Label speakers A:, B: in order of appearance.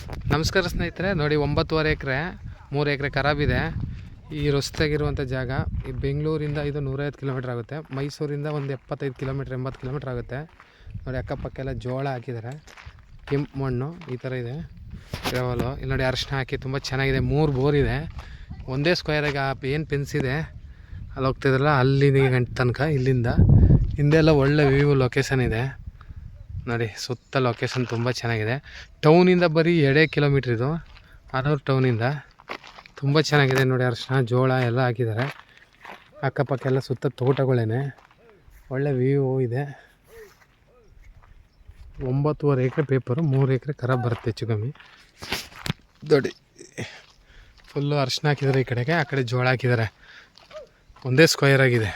A: ನಮಸ್ಕಾರ ಸ್ನೇಹಿತರೆ, ನೋಡಿ 9.5 ಎಕರೆ 3 ಎಕರೆ ಖರಾಬಿದೆ. ಈ ರಸ್ತೆಗಿರುವಂಥ ಜಾಗ. ಈ ಬೆಂಗಳೂರಿಂದ ಇದು 150 ಕಿಲೋಮೀಟ್ರ್ ಆಗುತ್ತೆ. ಮೈಸೂರಿಂದ ಒಂದು 75 ಕಿಲೋಮೀಟ್ರ್ 80 ಕಿಲೋಮೀಟ್ರ್ ಆಗುತ್ತೆ. ನೋಡಿ ಅಕ್ಕಪಕ್ಕ ಎಲ್ಲ ಜೋಳ ಹಾಕಿದ್ದಾರೆ. ಕೆಂಪು ಮಣ್ಣು ಈ ಥರ ಇದೆ, ಗ್ರಾವಲು. ಇಲ್ಲಿ ನೋಡಿ ಅರಿಶಿನ ಹಾಕಿ ತುಂಬ ಚೆನ್ನಾಗಿದೆ. 3 ಬೋರ್ ಇದೆ. ಒಂದೇ ಸ್ಕ್ವೇರಾಗಿ ಏನು ಪೆನ್ಸ್ ಇದೆ ಅಲ್ಲಿ ಹೋಗ್ತಿದ್ರಲ್ಲ ಅಲ್ಲಿಗೆ ಗಂಟೆ ತನಕ. ಇಲ್ಲಿಂದ ಹಿಂದೆಲ್ಲ ಒಳ್ಳೆ ವ್ಯೂ ಲೊಕೇಶನ್ ಇದೆ ನೋಡಿ. ಸುತ್ತ ಲೊಕೇಶನ್ ತುಂಬ ಚೆನ್ನಾಗಿದೆ. ಟೌನಿಂದ ಬರೀ 2 ಕಿಲೋಮೀಟ್ರ್ ಇದು, ಆನೂರು ಟೌನಿಂದ. ತುಂಬ ಚೆನ್ನಾಗಿದೆ ನೋಡಿ. ಅರಿಶಿನ ಜೋಳ ಎಲ್ಲ ಹಾಕಿದ್ದಾರೆ. ಅಕ್ಕಪಕ್ಕ ಎಲ್ಲ ಸುತ್ತ ತೋಟಗಳೇನೆ, ಒಳ್ಳೆ ವ್ಯೂ ಇದೆ. 9.5 ಎಕರೆ ಪೇಪರು, 3 ಎಕರೆ ಖರಾಬ್ ಬರುತ್ತೆ ಹೆಚ್ಚು ಕಮ್ಮಿ. ದೊಡ್ಡ ಫುಲ್ಲು ಅರಿಶಿನ ಹಾಕಿದ್ದಾರೆ ಈ ಕಡೆಗೆ, ಆ ಕಡೆ ಜೋಳ ಹಾಕಿದ್ದಾರೆ. ಒಂದೇ ಸ್ಕ್ವೇರ್ ಆಗಿದೆ.